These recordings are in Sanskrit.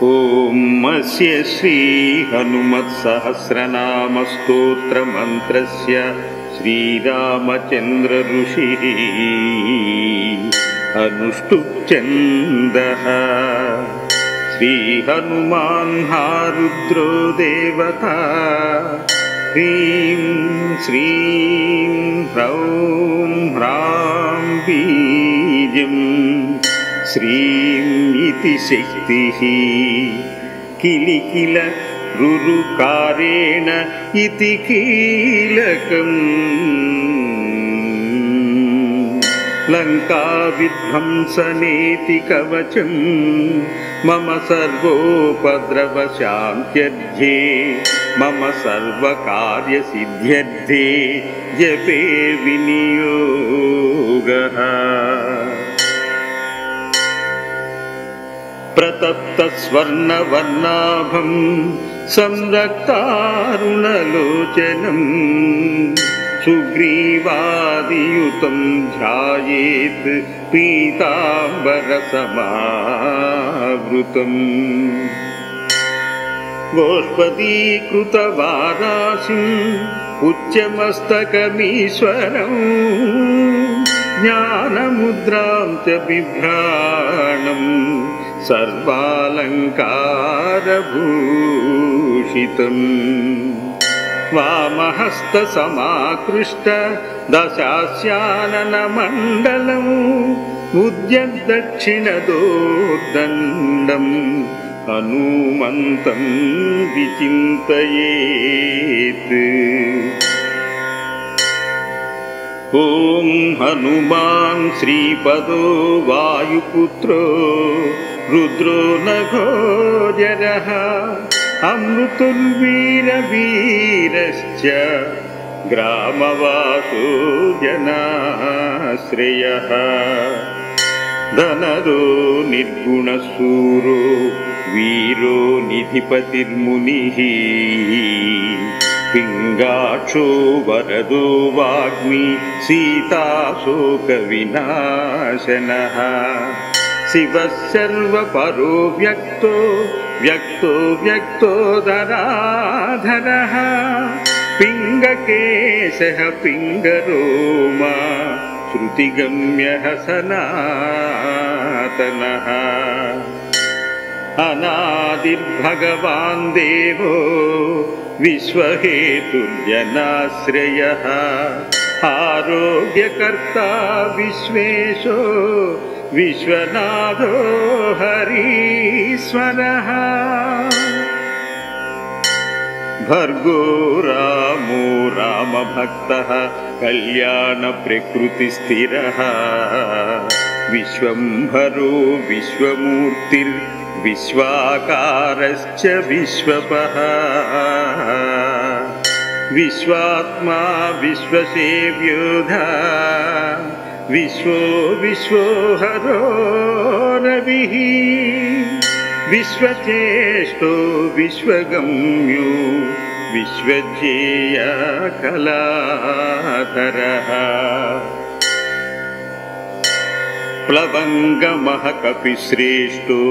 ॐ अस्य श्री हनुमत्सहस्रनामस्तोत्रमन्त्रस्य श्रीरामचन्द्र ऋषिः अनुष्टुप्छन्दः। श्रीहनुमान् रुद्रो देवता ह्रीं श्रीं ह्रौं ह्रां बीजम् श्रीं इति शक्तिः किलिकिल रुरुकारेण इति कीलकम् लङ्काविध्वंसनेति कवचं मम सर्वोपद्रवशान्त्यर्थे मम सर्वकार्यसिद्ध्यर्थे जपे विनियोगः। प्रतप्तस्वर्णवर्णाभं संरक्तारुणलोचनं सुग्रीवादियुतं ध्यायेत् पीताम्बरसमावृतम्। गोष्पदीकृतवारासिम् उच्चमस्तकमीश्वरम् ज्ञानमुद्रां च बिभ्राणम् सर्वालङ्कारभूषितम्। वामहस्तसमाकृष्ट दशास्याननमण्डलम् उद्यद्दक्षिणदोर्दण्डम् हनुमन्तं विचिन्तयेत्। ॐ हनुमान् श्रीपदो वायुपुत्रो रुद्रो नघोजरः अमृतुर्वीरवीरश्च ग्रामवासो जनाश्रयः। धनदो निर्गुणशूरो वीरो निधिपतिर्मुनिः पिङ्गाक्षो वरदो वाग्मी सीताशोकविनाशनः। शिवः सर्वपरो व्यक्तो व्यक्तो व्यक्तोदराधरः पिङ्गकेशः पिङ्गरोमा श्रुतिगम्यः सनातनः। अनादिर्भगवान् देवो विश्वहेतुर्जनाश्रयः आरोग्यकर्ता विश्वेशो विश्वनाथो हरीश्वरः। भर्गो रामो रामभक्तः कल्याणप्रकृतिस्थिरः विश्वम्भरो विश्वमूर्तिर्विश्वाकारश्च विश्वपः। विश्वात्मा विश्वसेव्योधा विश्वो विश्वोहरो रविः विश्वचेष्टो विश्वगम्यो विश्वज्ञेयकलाधरः। प्लवङ्गमः कपिश्रेष्ठो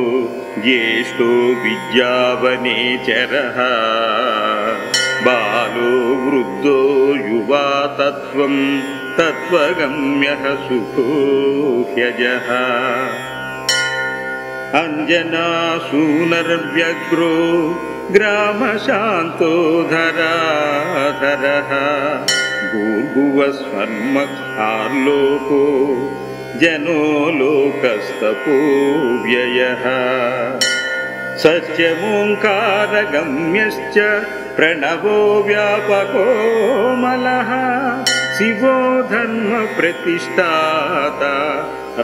ज्येष्ठो विद्यावनेचरः बालो वृद्धो युवा तत्त्वं तत्त्वगम्यः सुखोह्यजः। अञ्जनासूनर्व्यग्रो ग्रामशान्तो धराधरः भूर्भुवस्वर्मखार्लोको जनो लोकस्तपोव्ययः। सत्यमोङ्कारगम्यश्च प्रणवो व्यापकोमलः शिवो धर्मप्रतिष्ठाता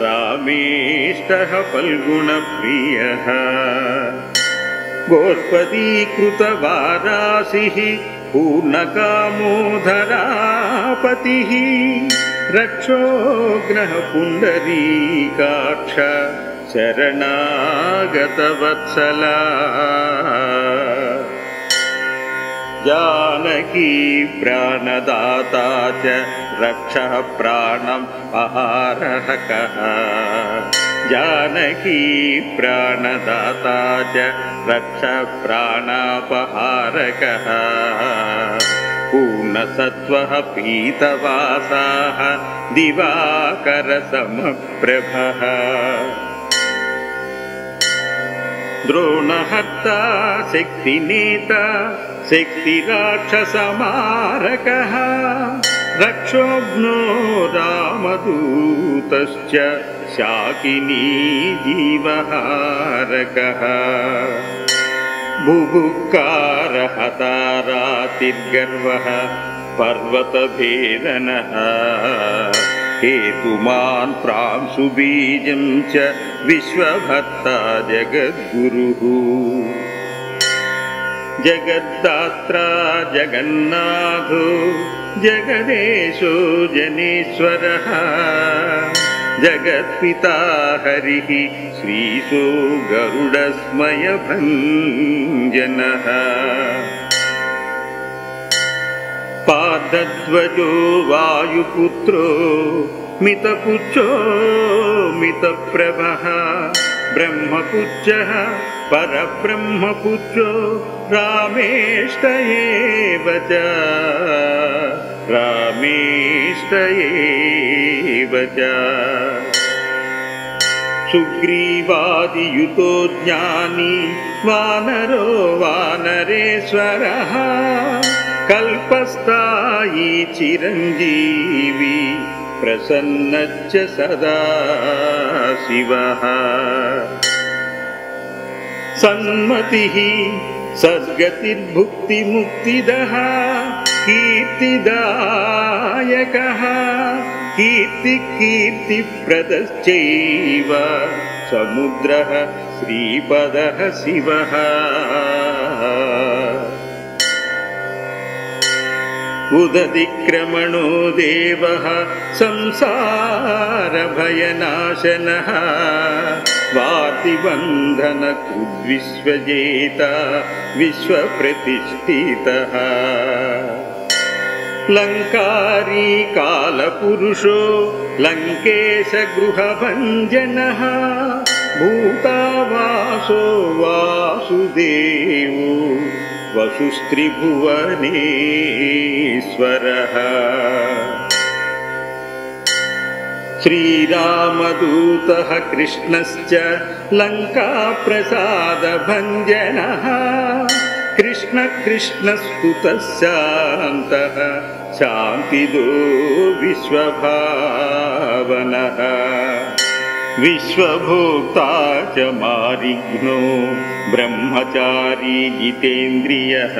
रामेष्टः फल्गुणप्रियः। गोष्पदीकृतवारासिः पूर्णकामो धरापतिः रक्षोग्रः पुण्डरीकाक्ष शरणागतवत्सला। जानकी प्राणदाता च रक्षः प्राणम् अहारः कः जानकी प्राणदाता च रक्ष प्राणापहारकः पूर्णसत्त्वः पीतवासाः दिवाकरसमप्रभः द्रोणहर्ता शक्तिनेता शक्तिराक्षसमारकः रक्षोघ्नो रामदूतश्च शाकिनी जीवहारकः बुभुक्कारहतारातिर्गर्वः पर्वतभेदनः हेतुमान् प्रांशुबीजं च विश्वभर्ता जगद्गुरुः जगद्दात्रा जगन्नाथो जगदेशो जनेश्वरः जगत्पिता हरिः श्रीशो गरुडस्मयभञ्जनः पादध्वजो वायुपुत्रो मितपुच्छो मितप्रभः ब्रह्मपुच्छः परब्रह्मपुच्छो रामेष्ट एव च रामेष्ट एव च सुग्रीवादियुतो ज्ञानी वानरो वानरेश्वरः कल्पस्थायी चिरञ्जीवी प्रसन्नच्च सदा शिवः सन्मतिः सद्गतिर्भुक्तिमुक्तिदः कीर्तिदायकः कीर्तिप्रदश्चैव समुद्रः श्रीपदः शिवः उदतिक्रमणो देवः संसारभयनाशनः वार्तिबन्धनकृद्विश्वजेता विश्वप्रतिष्ठितः लङ्कारी कालपुरुषो लङ्केशगृहभञ्जनः भूतावासो वासुदेवो वसुस्त्रिभुवनेश्वरः श्रीरामदूतः कृष्णश्च लङ्काप्रसादभञ्जनः कृष्णकृष्णस्तुतः शान्तः शान्तिदो विश्वभावनः विश्वभोक्ता च मारिघ्नो ब्रह्मचारी जितेन्द्रियः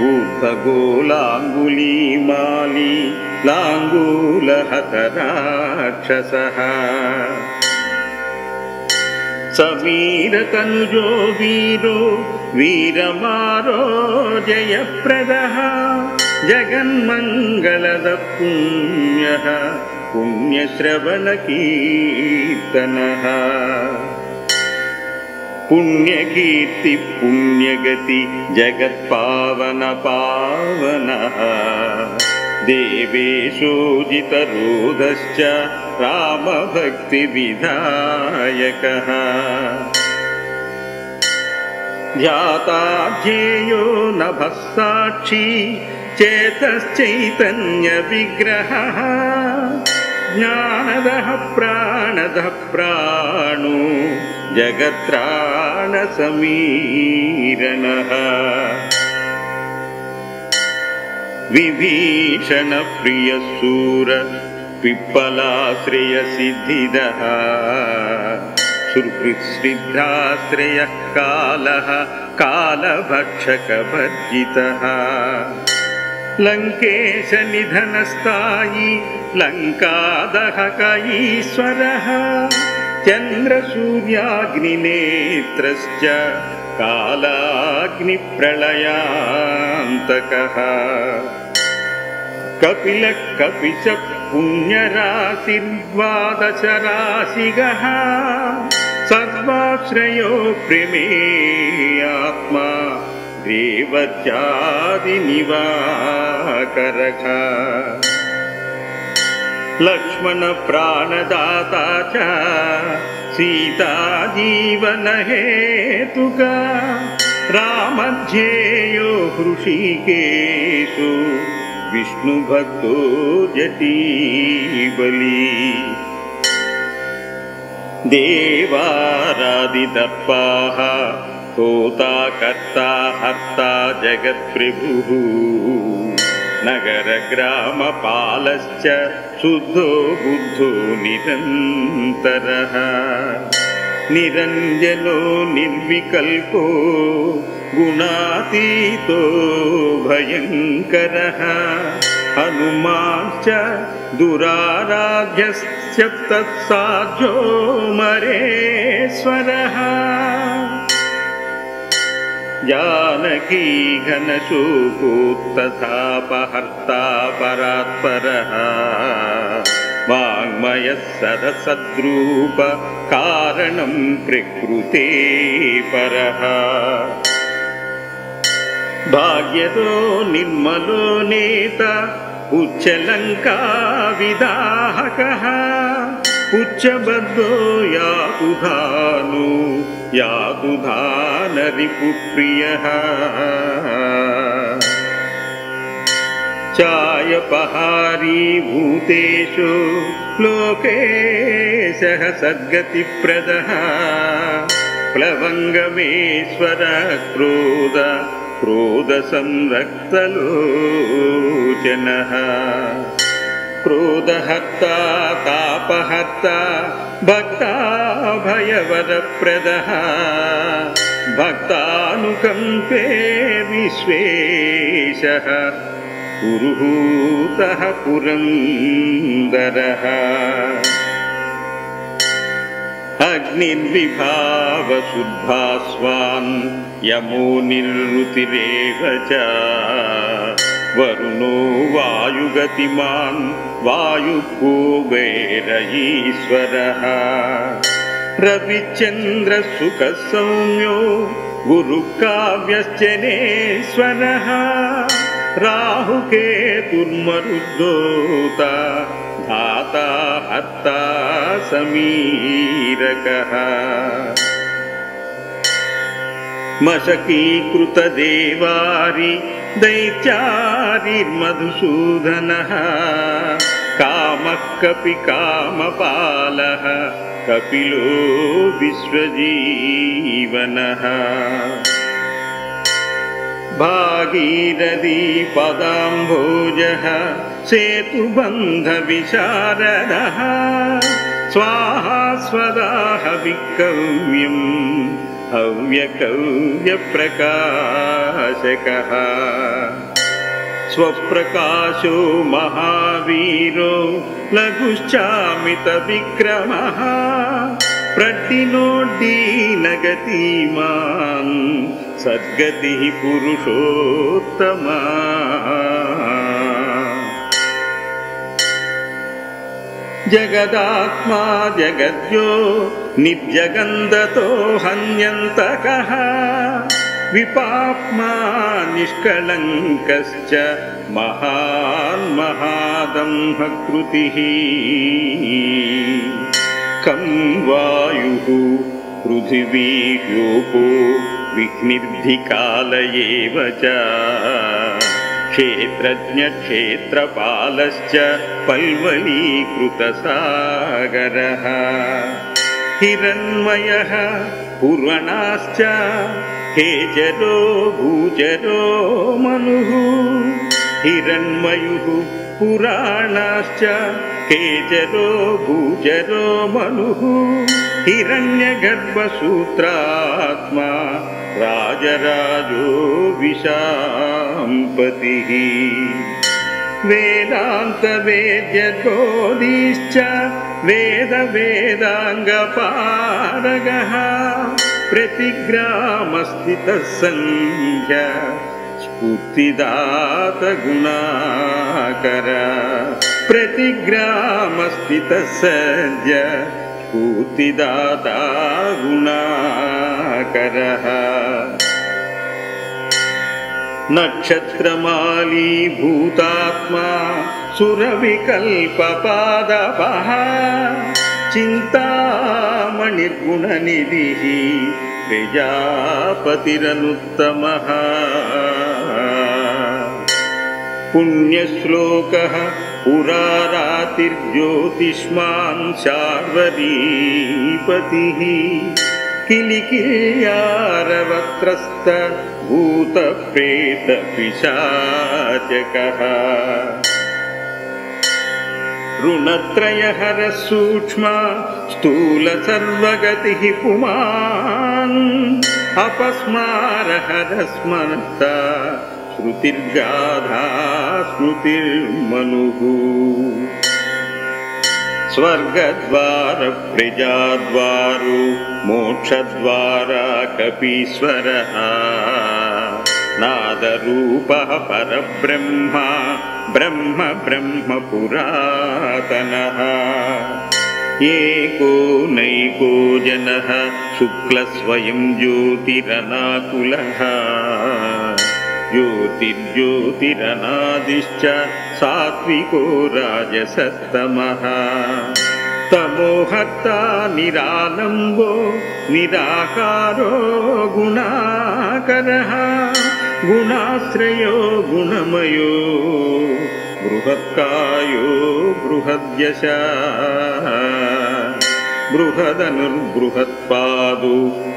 ऊर्ध्वगोलाङ्गुलीमाली लाङ्गूलहतराक्षसः समीरतनुजो वीरो वीरमारो जयप्रदः जगन्मङ्गलदः पुण्यः पुण्यश्रवणकीर्तनः पुण्यकीर्ति पुण्यगति जगत्पावनपावनः देवेशोजितरोधश्च रामभक्तिविधायकः ध्याताध्येयो नभः साक्षी चेतश्चैतन्यविग्रहः ज्ञानदः प्राणदः प्राणो जगत्त्राणसमीरणः विभीषणप्रियसूर पिप्पलाश्रयसिद्धिदः सुहृत्स्निग्धाश्रयः कालः कालभक्षकभर्जितः लङ्केशनिधनस्थायी लङ्कादहक ईश्वरः चन्द्रसूर्याग्निनेत्रश्च कालाग्निप्रलयान्तकः कपिलः कपिशः पुण्यराशिर्द्वादशराशिगः सर्वाश्रयो प्रमेयात्मा देवत्यादिनिवाकरः लक्ष्मण प्राणदाता च सीता जीवन हेतुका रामध्येयो हृषीकेशो विष्णुभक्तो जटीबली देवारादिदर्पाः होता कर्ता हर्ता जगत्प्रभुः नगरग्रामपालश्च शुद्धो बुद्धो निरन्तरः निरञ्जनो निर्विकल्पो गुणातीतो भयङ्करः हनुमांश्च दुराराध्यश्च तत्साध्यो मरेश्वरः जानकी घनशोकोत्तथापहर्ता परात्परः वाङ्मयः सदसद्रूप कारणं प्रकृते परः भाग्यतो निर्मलो नेता उच्चलङ्का विदाहकः उच्चबद्धो यातु धानो यातु धानरिपुप्रियः चायपहारी भूतेषु लोकेशः सद्गतिप्रदः प्लवङ्गमेश्वरः क्रोधसंरक्तलोचनः क्रोधहर्ता तापहर्ता भक्ताभयवरप्रदः भक्तानुकम्पे विश्वेशः पुरुहूतः पुरन्दरः अग्निर्विभावशुद्धास्वान् यमो निर्वृतिरेव च वरुणो वायुगतिमान् वायुकुबेरईश्वरः रविचन्द्रसुखसौम्यो गुरुकाव्यश्चनेश्वरः राहुकेतुर्मरुद्धोता धाता हर्ता समीरकः मशकीकृतदेवारि दैत्यारिर्मधुसूदनः कामः कपि कामपालः कपिलो विश्वजीवनः भागीरथी पदाम्भोजः सेतुबन्धविशारदः स्वाहा स्वदाह विकव्यम् हव्यकव्यप्रकाशकः स्वप्रकाशो महावीरो लघुश्चामितविक्रमः प्रड्डिनोड्डीनगतिमान् सद्गतिः पुरुषोत्तमा जगदात्मा जगद्यो निर्जगन्दतो हन्यन्तकः विपाप्मा निष्कलङ्कश्च महान् महादम्भकृतिः कं वायुः पृथिवी ह्योपो विघ्निर्धिकाल एव च क्षेत्रज्ञक्षेत्रपालश्च पल्वलीकृतसागरः हिरण्मयः पुराणाश्च हेचरो भूचरो मनुः हिरण्मयुः पुराणाश्च हेचरो भूचरो मनुः हिरण्यगर्भसूत्रात्मा राजराजो विशाम्पतिः वेदान्तवेद्यगोदीश्च वेदवेदाङ्गपारगः प्रतिग्रामस्थितः सन्ध्य स्फूर्तिदातगुणाकर प्रतिग्रामस्थितः सन्ध्य स्फूर्तिदाता गुणाकरः नक्षत्रमाली भूतात्मा सुरविकल्पपादपः चिन्तामणिर्गुणनिधिः प्रजापतिरनुत्तमः पुण्यश्लोकः पुरारातिर्ज्योतिष्मान् शार्वरीपतिः किलिकिल्यारवत्रस्त भूतप्रेतपिशाचकः ऋणत्रयहरः सूक्ष्मा स्थूलसर्वगतिः पुमान् अपस्मारहरः स्मर्ता श्रुतिर्गाधा स्मृतिर्मनुः स्वर्गद्वार प्रजाद्वारो मोक्षद्वारा कपीश्वरः नादरूपः परब्रह्मा ब्रह्म ब्रह्म पुरातनः एको नैको जनः शुक्लस्वयं ज्योतिरनाकुलः ज्योतिर्ज्योतिरनादिश्च सात्विको राजसत्तमः तमोहर्ता निरालम्बो निराकारो गुणाकरः गुणाश्रयो गुणमयो बृहत्कायो बृहद्यशः बृहदनुर्बृहत्पादो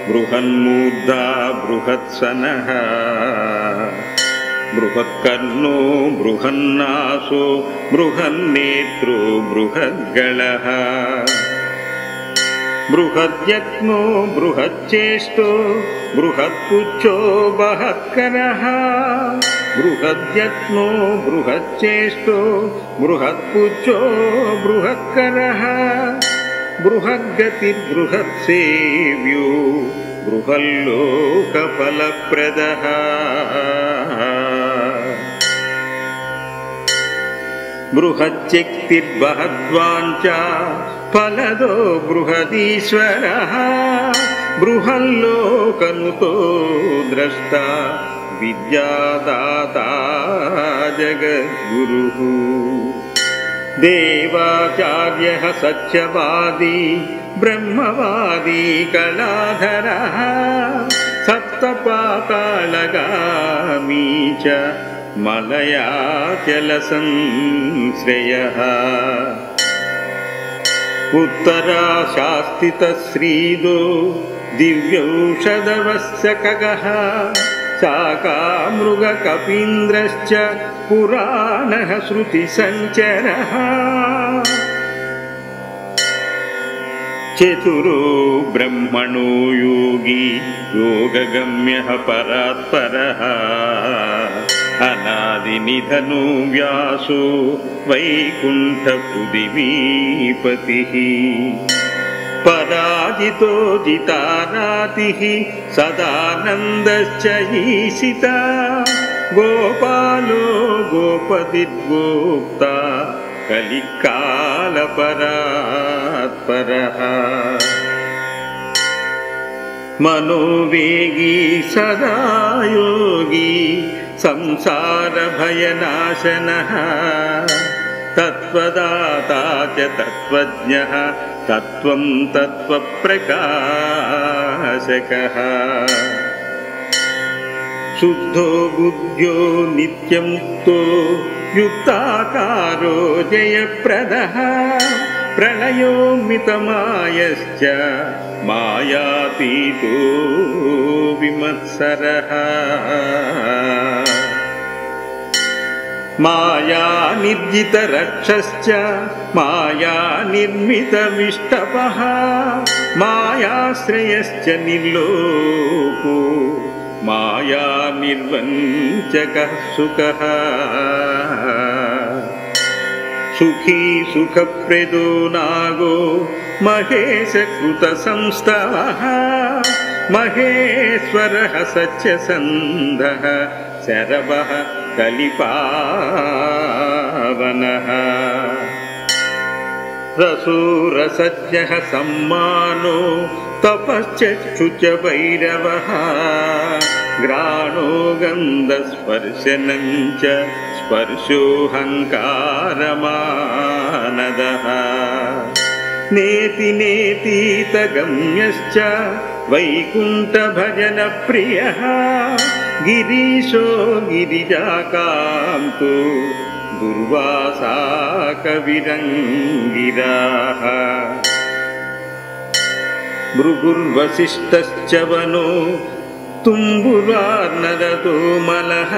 बृहन्मूर्धा बृहत्सनः बृहत्कर्णो बृहन्नासो बृहन्नेत्रो बृहद्गळः बृहद्यत्नो बृहच्चेष्टो बृहत्पुच्छो बृहत्करः बृहद्यत्नो बृहच्चेष्टो बृहत्पुच्छो बृहत्करः बृहद्गतिर्बृहत्सेव्यो बृहल्लोकफलप्रदः बृहच्चक्तिर्बहद्वाञ्चा फलदो बृहदीश्वरः बृहल्लोकनुतो द्रष्टा विद्यादाता जगद्गुरुः देवाचार्यः सत्यवादी ब्रह्मवादी कलाधरः सप्तपातालगामी च मलयाचलसंश्रयः उत्तराशास्तितश्रीदो दिव्यौषधवत्सकगः शाकामृगकपीन्द्रश्च पुराणः श्रुतिसञ्चरः चतुरो ब्रह्मणो योगी योगगम्यः परात्परः अनादिनिधनो व्यासो वैकुण्ठपृथिवीपतिः पराजितो जितानातिः सदानन्दश्च ईशिता गोपालो गोपतिर्गोप्ता कलिकालपरात्परः मनोवेगी सदा योगी संसारभयनाशनः तत्त्वदाता च तत्त्वज्ञः तत्त्वं तत्त्वप्रकाशकः शुद्धो बुद्ध्यो नित्यमुक्तो युक्ताकारो जयप्रदः प्रलयो मितमायश्च मायातीतो विमत्सरः मायानिर्जितरक्षश्च मायानिर्मितविष्टपः मायाश्रयश्च निर्लोको मायानिर्वञ्चकः सुखः सुखी सुखप्रदो नागो महेशकृतसंस्तवः महेश्वरः सत्यसन्धः शरवः कलिपावनः रसूरसज्जः सम्मानो तपश्चक्षुच भैरवः घ्राणो गन्धस्पर्शनं च स्पर्शोऽहङ्कारमानदः नेति नेतीतगम्यश्च वैकुण्ठभजनप्रियः गिरीशो गिरिजाकान्तो दुर्वासा कविरङ्गिराः भृगुर्वसिष्ठश्च वनो तुम्बुरार्नरतोमलः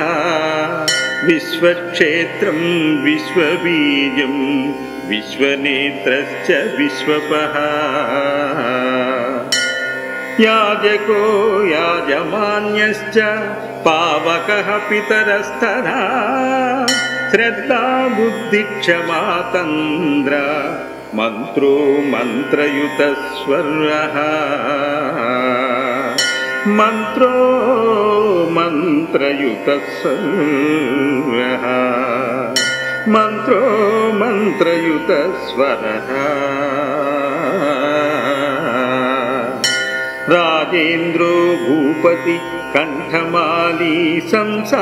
विश्वक्षेत्रं विश्वबीजं विश्वनेत्रश्च विश्वपः याजको याजमान्यश्च पावकः पितरस्तथा श्रद्धा बुद्धिक्षमा तन्द्र मन्त्रो मन्त्रयुतस्वर्यः मन्त्रो मन्त्रयुतस्वर्यः मन्त्रो मन्त्रयुतस्वरः राजेन्द्रो भूपति कंठमाली संसारसारथिः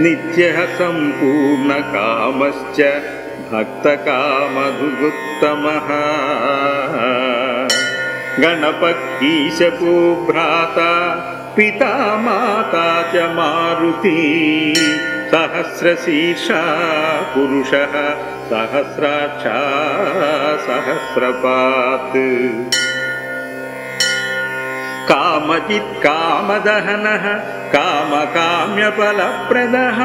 नित्यः सम्पूर्णकामश्च भक्तकामधुगुत्तमः गणपतीशपो भ्राता पिता माता च मारुति सहस्रशीर्षा पुरुषः सहस्राक्षा सहस्रपात् कामचित् कामदहनः कामकाम्यफलप्रदः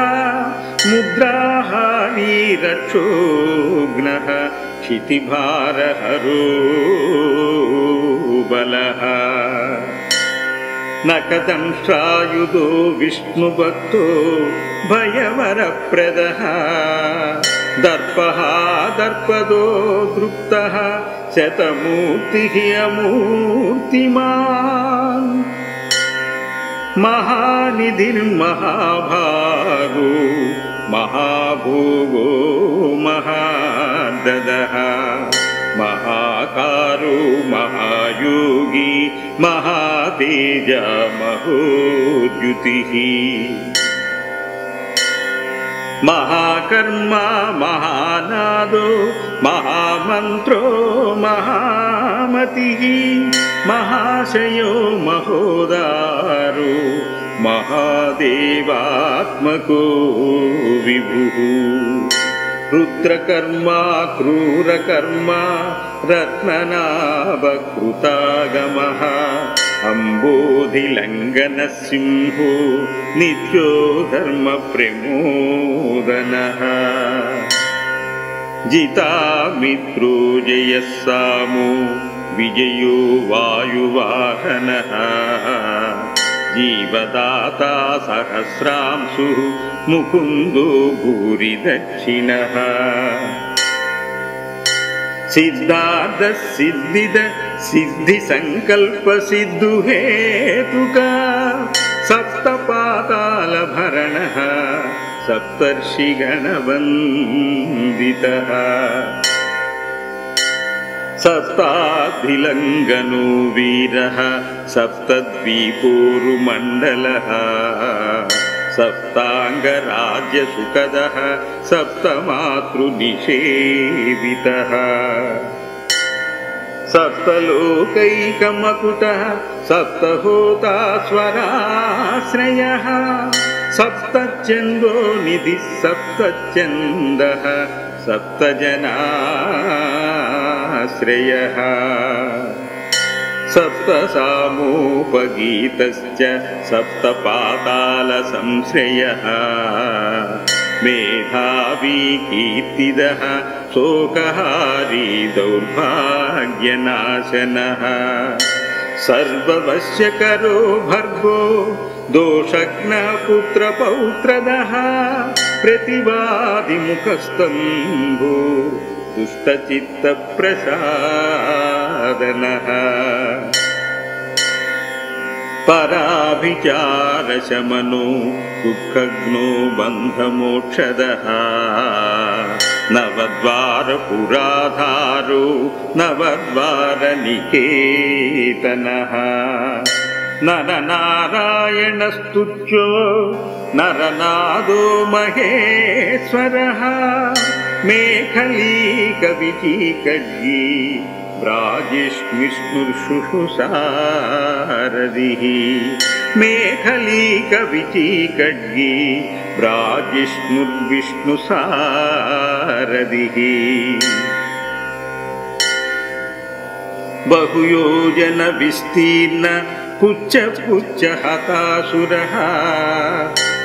मुद्राहारी रक्षोघ्नः क्षितिभारहरो बलः नखदंष्ट्रायुधो विष्णुभक्तो भयवरप्रदः दर्पः दर्पदो दृप्तः शतमूर्तिः अमूर्तिमान् महानिधिर्महाभागो महाभोगो महाददः महाकारो महायोगी महातेजा महोद्युतिः महाकर्मा महानादो महामन्त्रो महामतिः महाशयो महोदारो महादेवात्मको विभुः रुद्रकर्मा क्रूरकर्मा रत्ननाभकृतागमः अम्बोधिलङ्घनसिंहो नित्यो धर्मप्रमोदनः जितामित्रो जयः सामो विजयो वायुवाहनः जीवदाता सहस्रांशुः मुकुन्दो भूरिदक्षिणः सिद्धार्थ सिद्धिद सिद्धिसङ्कल्प सिद्धुहेतुका सप्तपातालभरणः सप्तर्षिगणवन्दितः सप्ताधिलङ्घनो वीरः सप्तद्वीपोरुमण्डलः सप्ताङ्गराज्यसुखदः सप्तमातृनिषेवितः सप्तलोकैकमकुटः सप्तहोता स्वराश्रयः सप्तच्छन्दो निधिः सप्तच्छन्दः सप्तजनाश्रयः सप्तसामोपगीतश्च सप्तपातालसंश्रयः मेधावी कीर्तिदः शोकहारी दौर्भाग्यनाशनः सर्ववश्यकरो भर्गो दोषघ्नपुत्रपौत्रदः प्रतिवादिमुखस्तम्भो दुष्टचित्तप्रसादनः पराभिचारशमनो दुःखघ्नो बन्धमोक्षदः नवद्वारपुराधारो नवद्वारनिकेतनः नरनारायणस्तुत्यो नरनादो महेश्वरः मेखलीकविचिकड्गी ब्राजिष्णुर्विष्णुसारथिः मेखलीकविचिकड्गी ब्राजिष्णुर्विष्णुसारथिः बहुयोजन विस्तीर्ण पुच्छ पुच्छ हतासुरः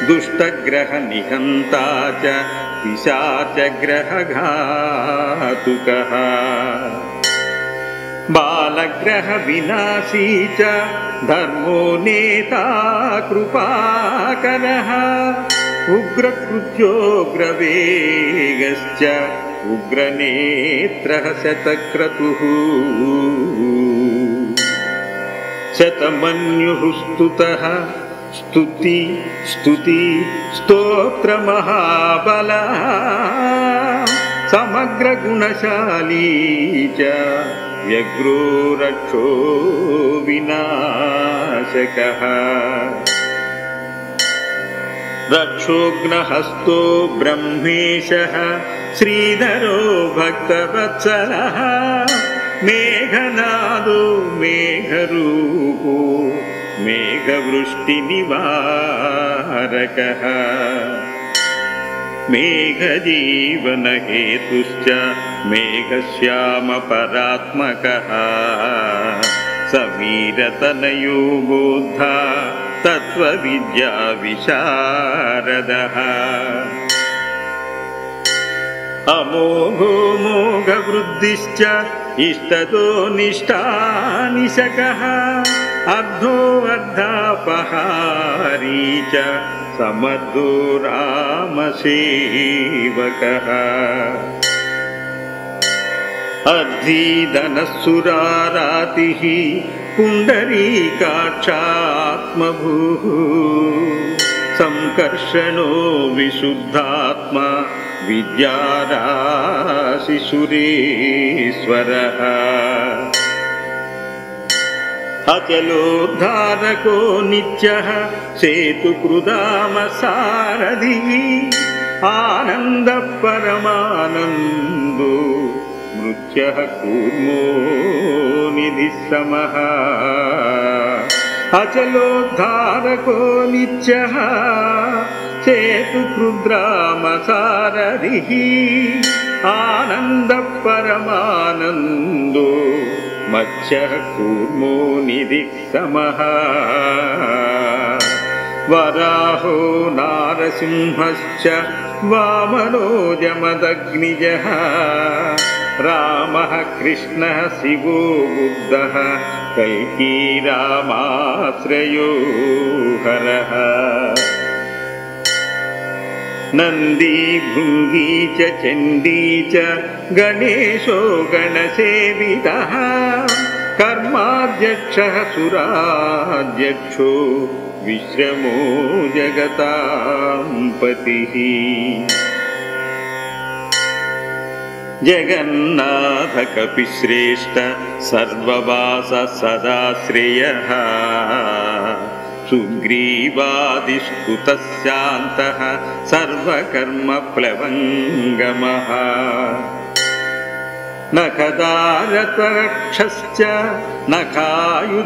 दुष्टग्रह निहन्ता च पिशाचग्रह घातुकः बालग्रह विनाशी च धर्मो नेता कृपाकरः उग्रकृत्योग्रवेगश्च उग्रनेत्रः शतक्रतुः शतमन्युः स्तुतः स्तुति स्तुति स्तोत्रमहाबलः समग्रगुणशाली च व्यग्रो रक्षो विनाशकः रक्षोघ्नहस्तो ब्रह्मेशः श्रीधरो भक्तवत्सलः मेघनादो मेघरूपो मेघवृष्टिनिवारकः मेघजीवनहेतुश्च मेघश्यामपरात्मकः समीरतनयो बोद्धा तत्त्वविद्याविशारदः अमोघो मोघवृद्धिश्च इष्टतो निष्ठानिशकः अर्धो अर्धापहारी च समर्थो रामसेवकः अर्धीधनस्सुरारातिः पुण्डरीकाक्षात्मभूः संकर्षणो विशुद्धात्मा विद्याराशिसुरेश्वरः अचलोद्धारको नित्यः सेतुकृदामसारथिः आनन्दः परमानन्दो मृत्यः कूर्मो निधिः समः अचलोद्धारको नित्यः सेतुकृद्रामसारथिः आनन्दः परमानन्दो मत्स्यः कूर्मो निधिः समः वराहो नारसिंहश्च वामनो जमदग्निजः रामः कृष्णः शिवो बुद्धः कल्की रामाश्रयो हरः नन्दी भृङ्गी च चण्डी च गणेशो गणसेवितः कर्माध्यक्षः सुराध्यक्षो विश्रमो जगतां पतिः जगन्नाथ कपिश्रेष्ठ सर्ववास सदाश्रयः सुग्रीवादिस्तुतः शान्तः सर्वकर्मप्लवङ्गमः नखदारतरक्षश्च नखायुधविशारदः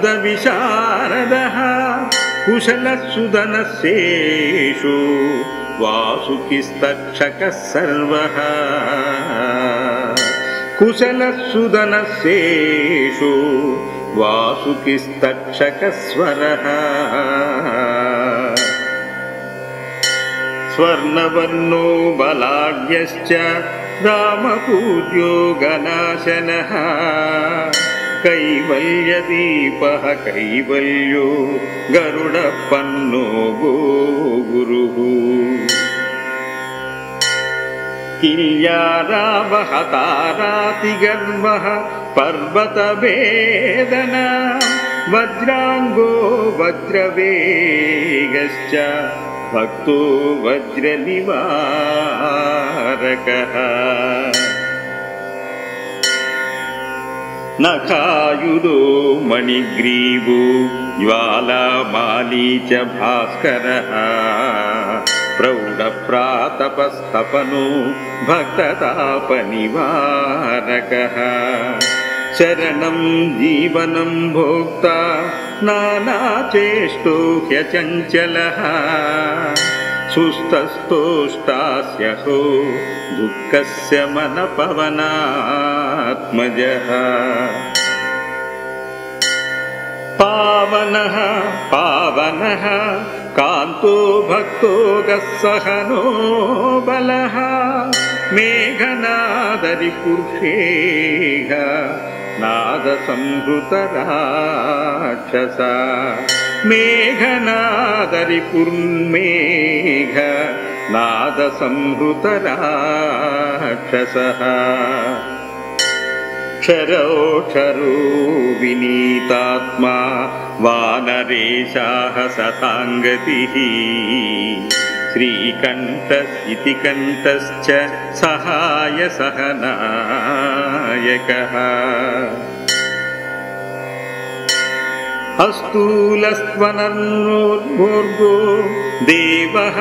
कुशलसुदनशेषो वासुकिस्तक्षकः सर्वः कुशलसुदनशेषो वासुकिस्तक्षकस्वरः स्वर्णवर्णो बलाढ्यश्च रामपूज्यो गणाशनः कैवल्यदीपः कैवल्यो गरुडपन्नो गोगुरुः किल्यारावहतारातिगर्वः पर्वतभेदना वज्राङ्गो वज्रवेगश्च भक्तो वज्रनिवारकः नखायुधो मणिग्रीवो ज्वालामाली च भास्करः प्रौढप्रातपस्तपनो भक्ततापनिवारकः शरणं जीवनं भोक्ता नानाचेष्टो ह्यचञ्चलः सुस्तस्तोष्टास्य हो दुःखस्य मनपवनात्मजः पावनः पावनः कान्तो भक्तो गस्सहनो बलः मेघनादरिपुरुषेह नादसंहृतराक्षस मेघनादरिपुर्मेघ नादसंहृतराक्षसः क्षरोक्षरो विनीतात्मा वानरेशाः सताङ्गतिः श्रीकण्ठस्इति कण्ठश्च सहायसहनायकः अस्तूलस्त्वनर्णोद्भोर्गो देवः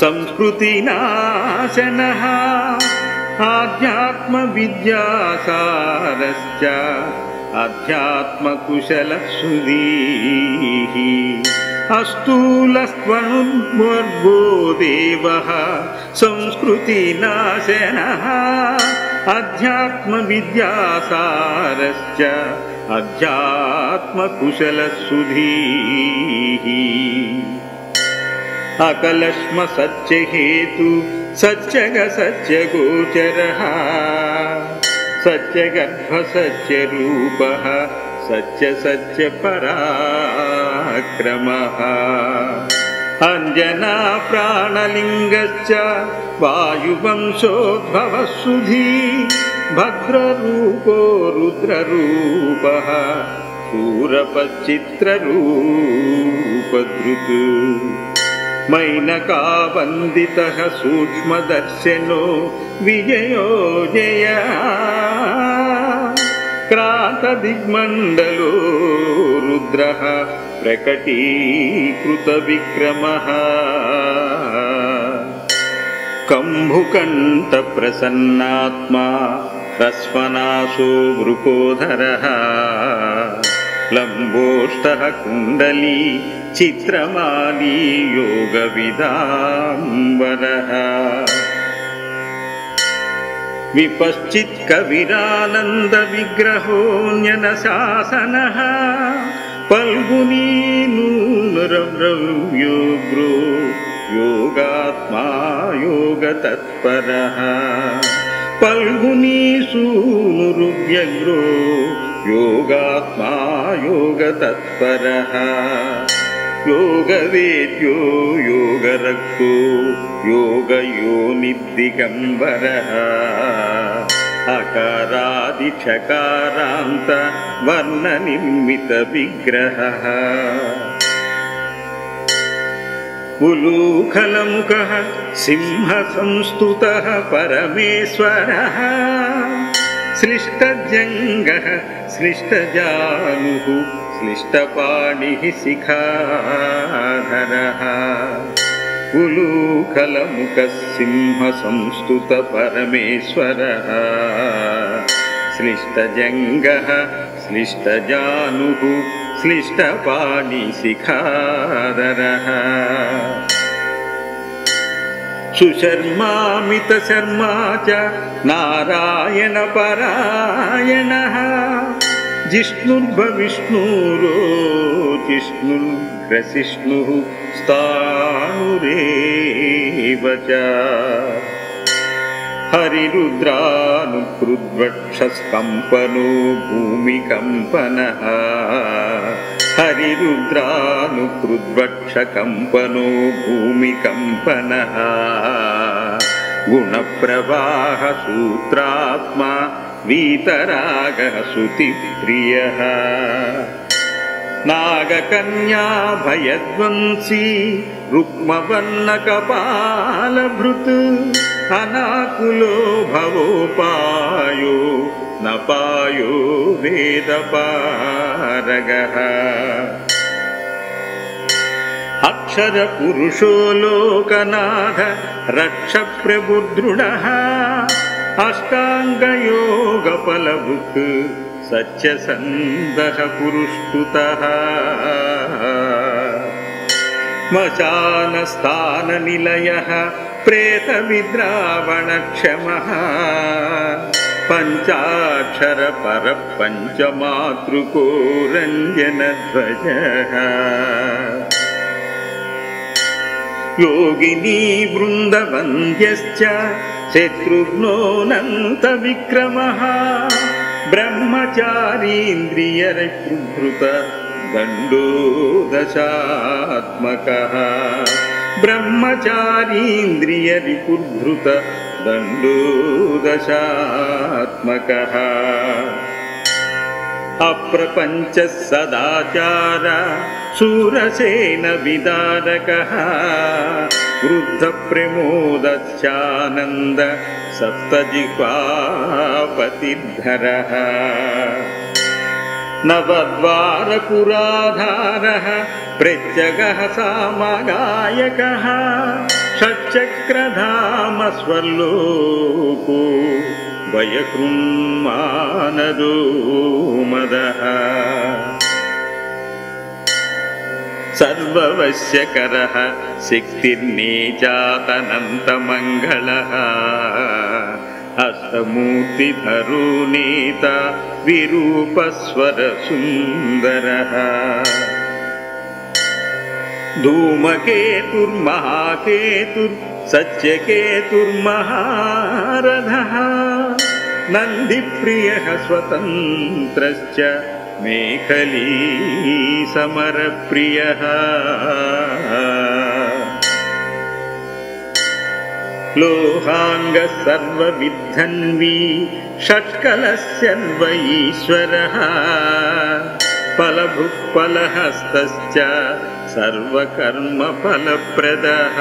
संस्कृतिनाशनः आध्यात्मविद्यासारश्च अध्यात्मकुशलसुधीः अस्तूलस्त्वनुद्भोर्गो देवः संस्कृतिनाशनः अध्यात्मविद्यासारश्च अध्यात्मकुशलसुधीः अकलश्म सत्यहेतु सत्यगोचरः सत्यगर्भ सत्यरूपः सत्यपराक्रमः अंजना प्राणलिंगश्च वायुवंशोद्भवः सुधी भद्ररूपो रुद्ररूपः शूरपच्चित्ररूपधृत् मैनकावन्दितः सूक्ष्मदर्शनो विजयो जयः क्रान्तदिग्मण्डलो रुद्रः प्रकटीकृतविक्रमः कम्भुकण्ठप्रसन्नात्मा ह्रस्वनाशो वृकोधरः लम्बोष्टः कुण्डली चित्रमाली योगविदाम्बरः विपश्चित्कविरानन्दविग्रहोऽन्यनशासनः पल्गुनी नूनरव्रव्योग्रो योगात्मा योगतत्परः पल्गुनी सूनुरुव्यग्रो योगात्मा योगतत्परः योगवेद्यो योगरक्तो योगयोनिदिगम्बरः अकारादिचकारान्त वर्णनिर्मितविग्रहः उलूखलमुखः सिंहसंस्तुतः परमेश्वरः श्लिष्टजङ्गः श्लिष्टजानुः श्लिष्टपाणिः शिखाधरः उलूखलमुखः सिंहसंस्तुतपरमेश्वरः श्लिष्टजङ्गः श्लिष्टजानुः श्लिष्टपाणिशिखाधरः सुशर्मामितशर्मा च नारायणपरायणः जिष्णुर्भविष्णुरोजिष्णुर्ग्रसिष्णुः स्थाणुरेव च हरिरुद्रानुकृद्वक्षस्कम्पनो भूमिकम्पनः हरिरुद्रानुकृद्वक्षकम्पनो भूमिकम्पनः गुणप्रवाह सूत्रात्मा वीतरागः सुतिप्रियः नागकन्या भयध्वंसी रुक्मवर्णकपालभृत् अनाकुलो भवोपायो न पायो वेदपारगः అక్షర పురుషో లోకనాథ రక్ష ప్రభుదృఢః అష్టాంగయోగ ఫలభుక్ సత్యసంధః పురుష్టుతః శ్మశానస్థాన నిలయః ప్రేత విద్రావణక్షమః పంచాక్షర పర పంచమాతృకో రంజనధ్వజః యోగినీ వృందవంద్యశ్చ శత్రుఘ్నోనంత విక్రమః బ్రహ్మచారీంద్రియరిపుభృత దండో దశాత్మకః బ్రహ్మచారీంద్రియరిపుభృత దండో దశాత్మకః అప్రపంచ సదాచార శూరసేన విదారకః వృద్ధ ప్రమోదశ్చానంద సప్తజిహ్వాపతిధరః నవద్వారపురాధారః ప్రత్యగః సామగాయకః షట్చక్రధామ స్వర్లోకో వయకృన్మానదో మదః సర్వవశ్యకరః శక్తిర్నేచాతనంతమంగళః హస్తమూర్తిధరో నేత విరూపస్వర సుందరః ధూమకేతుర్మహాకేతుర్ సత్యకేతుర్మహారథః నందిప్రియః స్వతంత్రశ్చ మేఖలీ సమరప్రియః లోహాంగः సర్వవిద్ధన్వీ షట్కలస్యన్వయీశ్వరः ఫలభుక్ ఫలహస్తశ్చ సర్వకర్మఫలప్రదః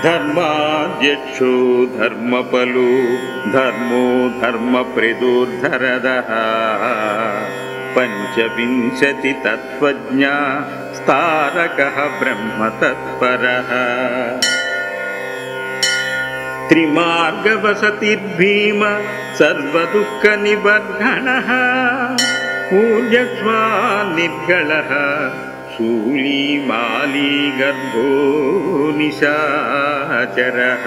ధర్మాధ్యక్షో ధర్మఫలో ధర్మో ధర్మప్రదోర్ధరదః పంచవింశతి తత్వజ్ఞ స్తారకః బ్రహ్మతత్పరః త్రిమార్గవసతిర్భీమ సర్వదుఃఖ నిబర్ధనః ఊర్జస్వా నిర్గళః శూలీ మాలీ గర్భో నిశాచరః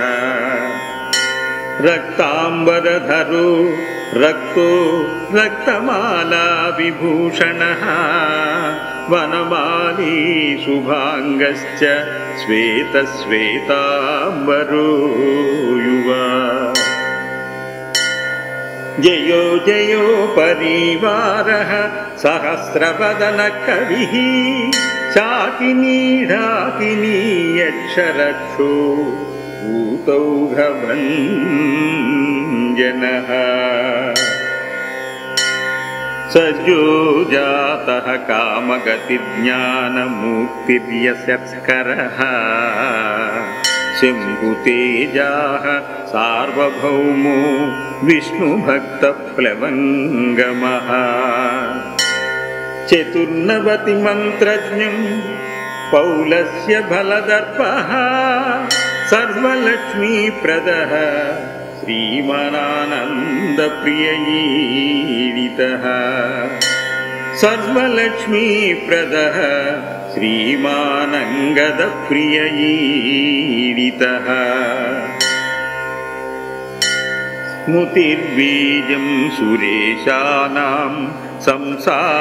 రక్తాంబరధరో రక్తో రక్తమాలా విభూషణః వనమాలీ శుభాంగశ్చ శ్వేతశ్వేతాంబరో యువా జయో జయో పరివారః సహస్రవదన కవిః శాకినీ ఢాకినీ యక్షరక్షో భూతౌఘభంజనః సజ్జో జాతః కామగతిజ్ఞానముక్తిర్యశస్కరః శంభుతేజాః సార్వభౌమో విష్ణుభక్తప్లవంగమః చతుర్నవతి మంత్రజ్ఞం పౌలస్య బలదర్పః సర్వలక్ష్మీప్రదః శ్రీమానానందప్రియయీడితః సర్వలక్ష్మీప్రదః శ్రీమానంగదప్రియయీడితః స్మృతిర్బీజం సురేశానాం సంసారభయనాశనః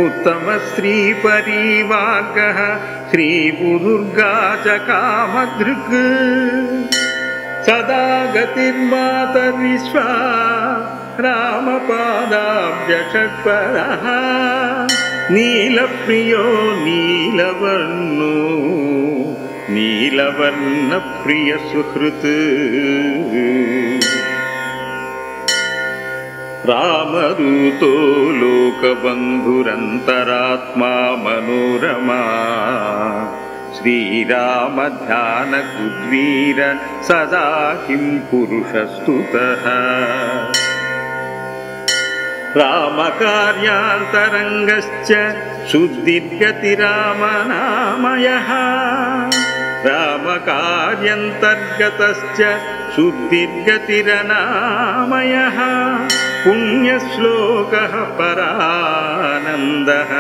ఉత్తమ శ్రీపరివార్గః శ్రీపుదుర్గా చ కామధృక్ సదా గతిర్మాతర్విశ్వా రామపాదాబ్జషట్పరః నీలప్రియో నీలవర్ణో నీలవర్ణప్రియ సుహృత్ రామదూతో లోకబంధురంతరాత్మా మనోరమా శ్రీరామధ్యానకుద్వీర సదా కిం పురుషస్తుతః रामकार्यान्तरङ्गश्च शुद्धिर्गतिरामनामयः रामकार्यन्तर्गतश्च शुद्धिर्गतिरनामयः पुण्यश्लोकः परानन्दः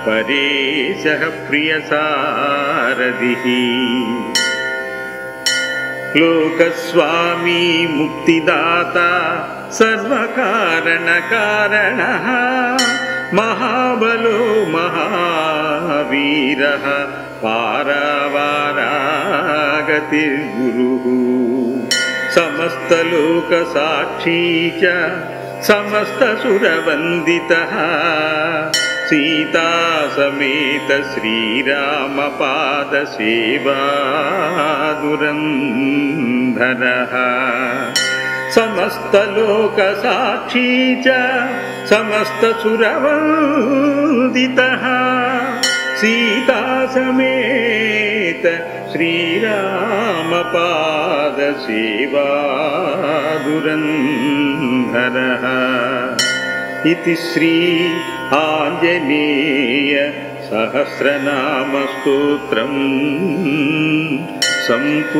परेशः प्रियसारथिः लोकस्वामी मुक्तिदाता सर्वकारणकारणः महाबलो महावीरः पारावारागतिर्गुरुः समस्तलोकसाक्षी च समस्तसुरवन्दितः सीता समेत श्रीरामपादसेवाधुरन्धरः समस्तलोकसाक्षी च समस्तसुरवन्दितः सीता समेत श्रीरामपादसेवाधुरन्धरः इति श्री आञ्जनेय सहस्रनामस्तोत्रम् सम्पूर्णम्।